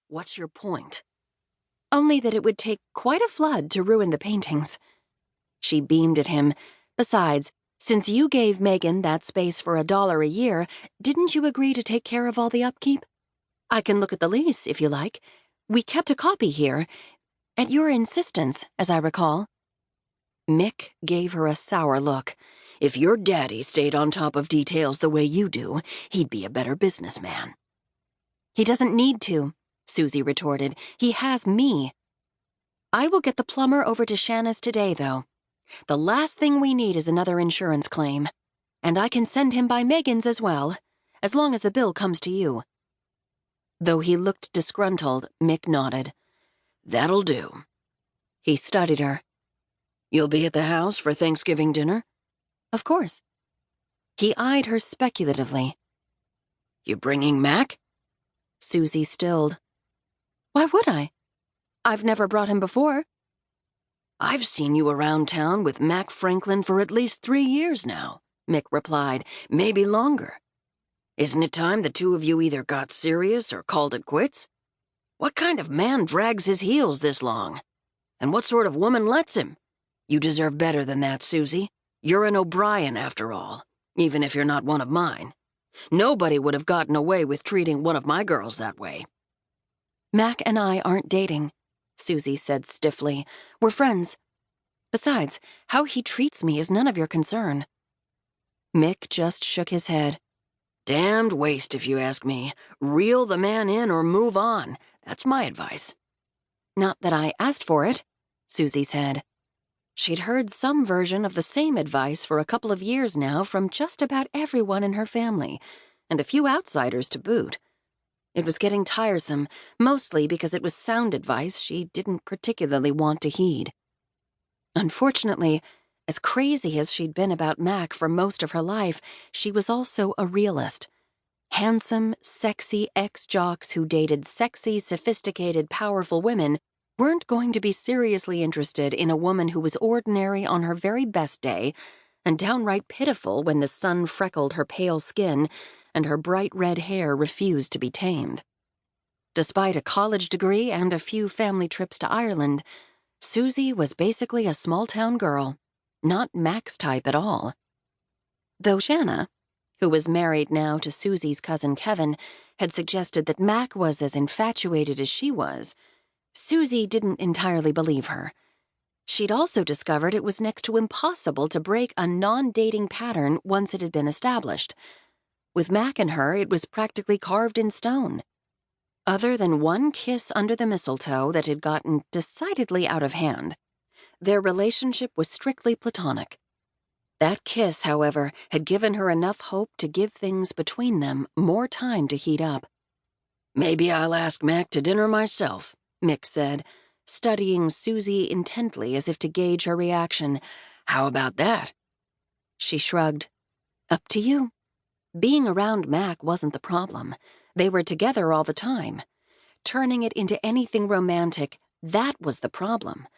What's your point? Only that it would take quite a flood to ruin the paintings. She beamed at him. Besides, since you gave Megan that space for $1 a year, didn't you agree to take care of all the upkeep? I can look at the lease, if you like. We kept a copy here, at your insistence, as I recall. Mick gave her a sour look. If your daddy stayed on top of details the way you do, he'd be a better businessman. He doesn't need to, Susie retorted. He has me. I will get the plumber over to Shanna's today, though. The last thing we need is another insurance claim. And I can send him by Megan's as well, as long as the bill comes to you. Though he looked disgruntled, Mick nodded. That'll do. He studied her. You'll be at the house for Thanksgiving dinner? Of course. He eyed her speculatively. You bringing Mack? Susie stilled. Why would I? I've never brought him before. I've seen you around town with Mack Franklin for at least 3 years now, Mick replied. Maybe longer. Isn't it time the two of you either got serious or called it quits? What kind of man drags his heels this long? And what sort of woman lets him? You deserve better than that, Susie. You're an OBrien, after all, even if you're not one of mine. Nobody would have gotten away with treating one of my girls that way. Mack and I aren't dating, Susie said stiffly. We're friends. Besides, how he treats me is none of your concern. Mick just shook his head. Damned waste, if you ask me. Reel the man in or move on. That's my advice. Not that I asked for it, Susie said. She'd heard some version of the same advice for a couple of years now from just about everyone in her family, and a few outsiders to boot. It was getting tiresome, mostly because it was sound advice she didn't particularly want to heed. Unfortunately, as crazy as she'd been about Mack for most of her life, she was also a realist. Handsome, sexy ex-jocks who dated sexy, sophisticated, powerful women weren't going to be seriously interested in a woman who was ordinary on her very best day and downright pitiful when the sun freckled her pale skin and her bright red hair refused to be tamed. Despite a college degree and a few family trips to Ireland, Susie was basically a small-town girl, not Mack's type at all. Though Shanna, who was married now to Susie's cousin Kevin, had suggested that Mack was as infatuated as she was, Susie didn't entirely believe her. She'd also discovered it was next to impossible to break a non-dating pattern once it had been established. With Mack and her, it was practically carved in stone. Other than one kiss under the mistletoe that had gotten decidedly out of hand, their relationship was strictly platonic. That kiss, however, had given her enough hope to give things between them more time to heat up. Maybe I'll ask Mack to dinner myself, Mick said, studying Susie intently as if to gauge her reaction. How about that? She shrugged. Up to you. Being around Mack wasn't the problem. They were together all the time. Turning it into anything romantic, that was the problem.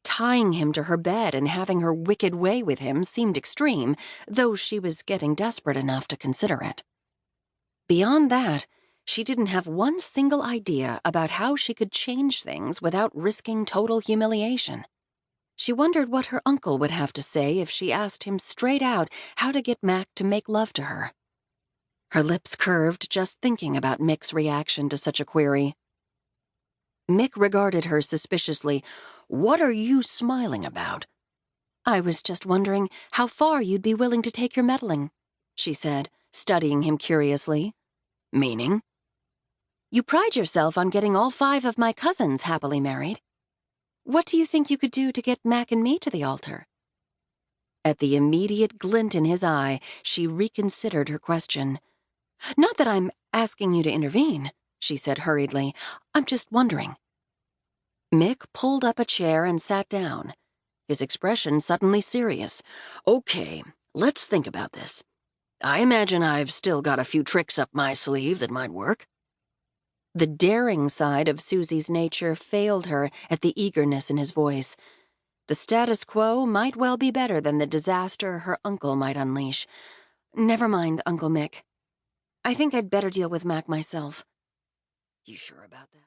Tying him to her bed and having her wicked way with him seemed extreme, though she was getting desperate enough to consider it. Beyond that, she didn't have one single idea about how she could change things without risking total humiliation. She wondered what her uncle would have to say if she asked him straight out how to get Mack to make love to her. Her lips curved just thinking about Mick's reaction to such a query. Mick regarded her suspiciously. What are you smiling about? I was just wondering how far you'd be willing to take your meddling, she said, studying him curiously. Meaning? You pride yourself on getting all 5 of my cousins happily married. What do you think you could do to get Mack and me to the altar? At the immediate glint in his eye, she reconsidered her question. Not that I'm asking you to intervene, she said hurriedly. I'm just wondering. Mick pulled up a chair and sat down, his expression suddenly serious. Okay, let's think about this. I imagine I've still got a few tricks up my sleeve that might work. The daring side of Susie's nature failed her at the eagerness in his voice. The status quo might well be better than the disaster her uncle might unleash. Never mind, Uncle Mick. I think I'd better deal with Mack myself. You sure about that?